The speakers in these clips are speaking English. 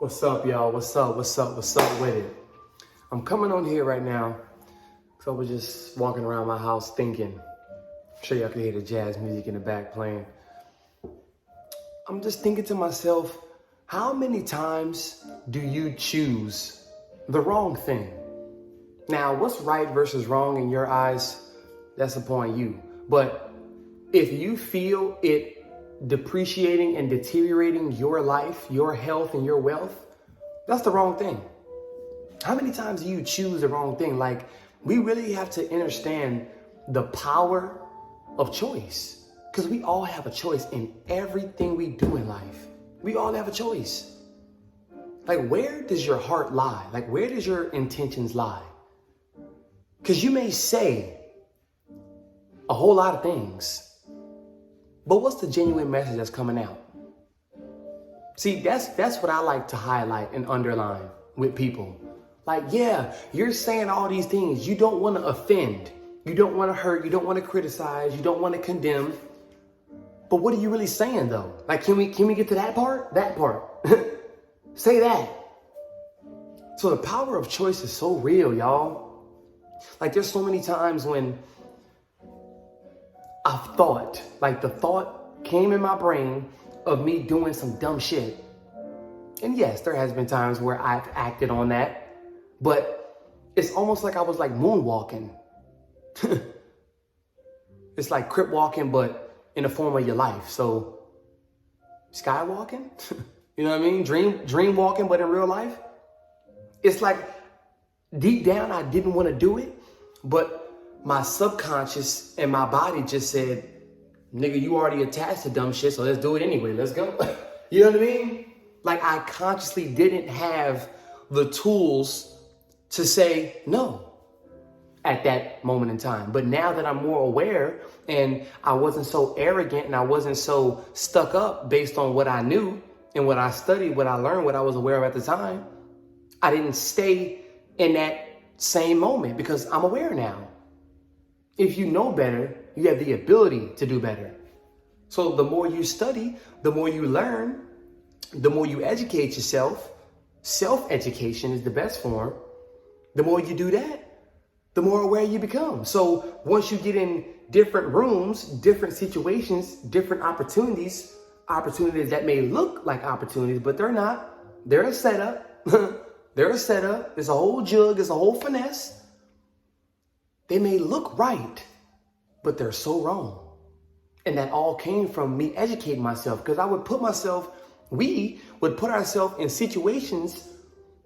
What's up, y'all? What's up with it? I'm coming on here right now because I was just walking around my house thinking. I'm sure y'all can hear the jazz music in the back playing. I'm just thinking to myself, how many times do you choose the wrong thing? Now, what's right versus wrong in your eyes, that's upon you. But if you feel it depreciating and deteriorating your life, your health, and your wealth, that's the wrong thing. How many times do you choose the wrong thing? Like, we really have to understand the power of choice, because we all have a choice in everything we do in life. We all have a choice. Like, where does your heart lie? Like, where does your intentions lie? Because you may say a whole lot of things, but what's the genuine message that's coming out? See, that's what I like to highlight and underline with people. Like, yeah, you're saying all these things. You don't want to offend. You don't want to hurt. You don't want to criticize. You don't want to condemn. But what are you really saying, though? Like, can we get to that part? That part. Say that. So the power of choice is so real, y'all. Like, there's so many times when I've thought, like the thought came in my brain of me doing some dumb shit. And yes, there has been times where I've acted on that, but it's almost like I was like moonwalking. It's like crip walking, but in the form of your life. So skywalking, you know what I mean? Dream walking, but in real life. It's like deep down, I didn't want to do it, but my subconscious and my body just said, nigga, you already attached to dumb shit, so let's do it anyway. Let's go. You know what I mean? Like, I consciously didn't have the tools to say no at that moment in time. But now that I'm more aware and I wasn't so arrogant and I wasn't so stuck up based on what I knew and what I studied, what I learned, what I was aware of at the time, I didn't stay in that same moment because I'm aware now. If you know better, you have the ability to do better. So the more you study, the more you learn, the more you educate yourself. Self-education is the best form. The more you do that, the more aware you become. So once you get in different rooms, different situations, different opportunities that may look like opportunities, but they're not. They're a setup. They're a setup. There's a whole jug. There's a whole finesse. They may look right, but they're so wrong. And that all came from me educating myself, because we would put ourselves in situations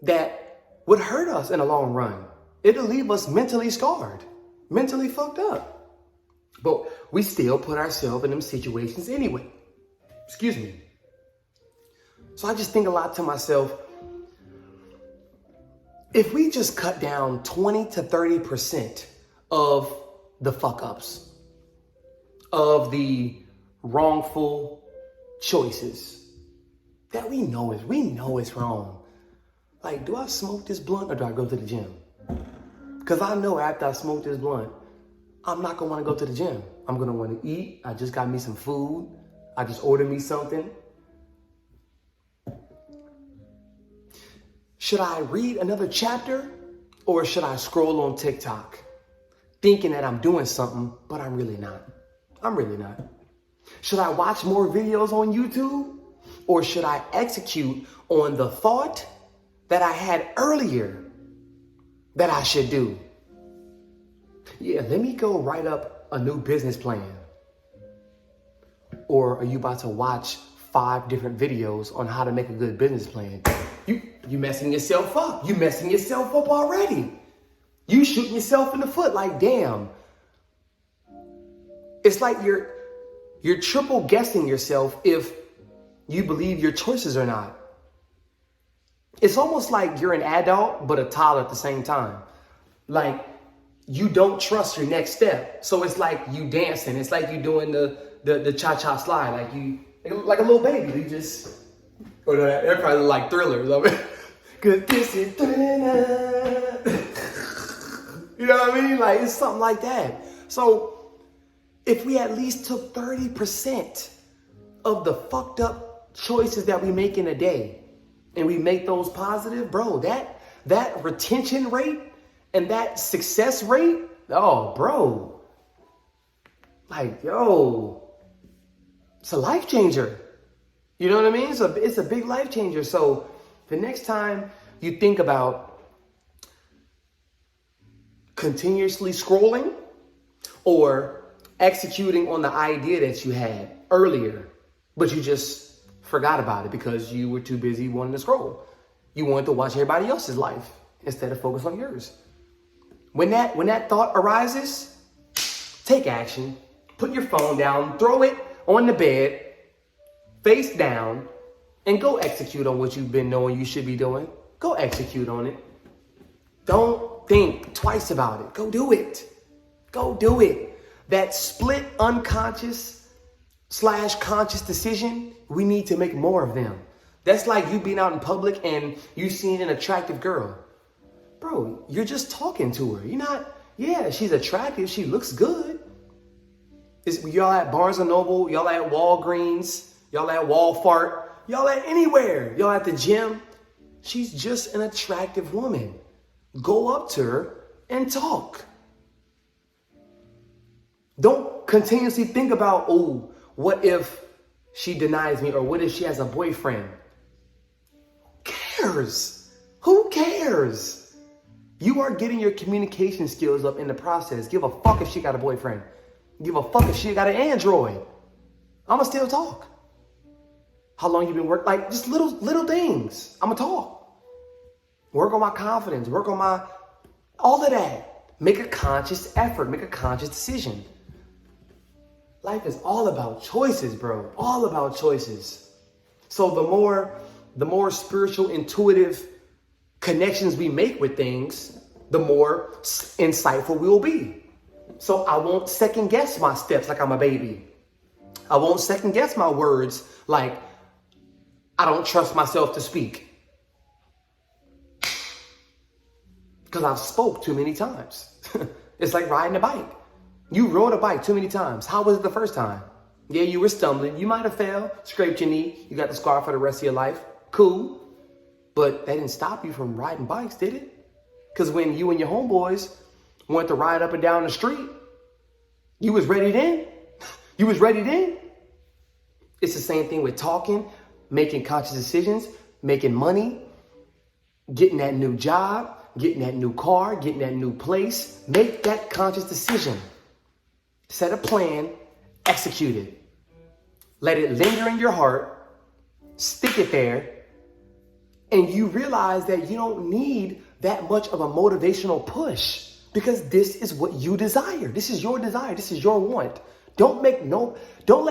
that would hurt us in the long run. It'll leave us mentally scarred, mentally fucked up. But we still put ourselves in them situations anyway. Excuse me. So I just think a lot to myself, if we just cut down 20 to 30% of the fuck ups, of the wrongful choices that we know it's wrong. Like, do I smoke this blunt or do I go to the gym? Because I know after I smoke this blunt, I'm not gonna want to go to the gym. I'm gonna want to eat. I just got me some food. I just ordered me something. Should I read another chapter or should I scroll on TikTok thinking that I'm doing something, but I'm really not? I'm really not. Should I watch more videos on YouTube or should I execute on the thought that I had earlier that I should do? Yeah, let me go write up a new business plan. Or are you about to watch 5 different videos on how to make a good business plan? You messing yourself up. You messing yourself up already. You shooting yourself in the foot. Like, damn. It's like you're triple guessing yourself if you believe your choices or not. It's almost like you're an adult but a toddler at the same time. Like, you don't trust your next step. So it's like you dancing. It's like you doing the cha-cha slide. Like a little baby. You just, or that probably like Thriller. Cause this is Thriller. You know what I mean? Like, it's something like that. So if we at least took 30% of the fucked up choices that we make in a day and we make those positive, bro, that retention rate and that success rate, oh, bro, like, yo, it's a life changer. You know what I mean? It's a big life changer. So the next time you think about continuously scrolling or executing on the idea that you had earlier, but you just forgot about it because you were too busy wanting to scroll. You wanted to watch everybody else's life instead of focus on yours. When that thought arises, take action. Put your phone down, throw it on the bed, face down, and go execute on what you've been knowing you should be doing. Go execute on it. Don't think twice about it. Go do it. Go do it. That split unconscious / conscious decision, we need to make more of them. That's like you being out in public and you seeing an attractive girl. Bro, you're just talking to her. You're not, yeah, she's attractive. She looks good. Y'all at Barnes & Noble, y'all at Walgreens, y'all at Walmart, y'all at anywhere, y'all at the gym. She's just an attractive woman. Go up to her and talk. Don't continuously think about, oh, what if she denies me or what if she has a boyfriend? Who cares? Who cares? You are getting your communication skills up in the process. Give a fuck if she got a boyfriend. Give a fuck if she got an Android. I'ma still talk. How long you been working? Like just little things. I'ma talk. Work on my confidence. Work on my all of that. Make a conscious effort. Make a conscious decision. Life is all about choices, bro. All about choices. So the more spiritual, intuitive connections we make with things, the more insightful we will be. So I won't second guess my steps like I'm a baby. I won't second guess my words like I don't trust myself to speak. Because I've spoke too many times. It's like riding a bike. You rode a bike too many times. How was it the first time? Yeah, you were stumbling. You might have fell, scraped your knee. You got the scar for the rest of your life. Cool. But that didn't stop you from riding bikes, did it? Because when you and your homeboys wanted to ride up and down the street, you was ready then. You was ready then. It's the same thing with talking, making conscious decisions, making money, getting that new job, getting that new car, getting that new place. Make that conscious decision. Set a plan, execute it. Let it linger in your heart, stick it there, and you realize that you don't need that much of a motivational push because this is what you desire. This is your desire. This is your want. Don't let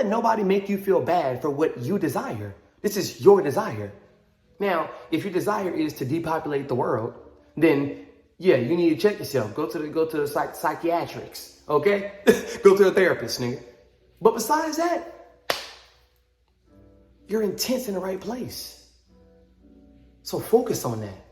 nobody make you feel bad for what you desire. This is your desire. Now, if your desire is to depopulate the world, then yeah, you need to check yourself. Go to the psychiatrics, okay? Go to a therapist, nigga. But besides that, your intent's in the right place. So focus on that.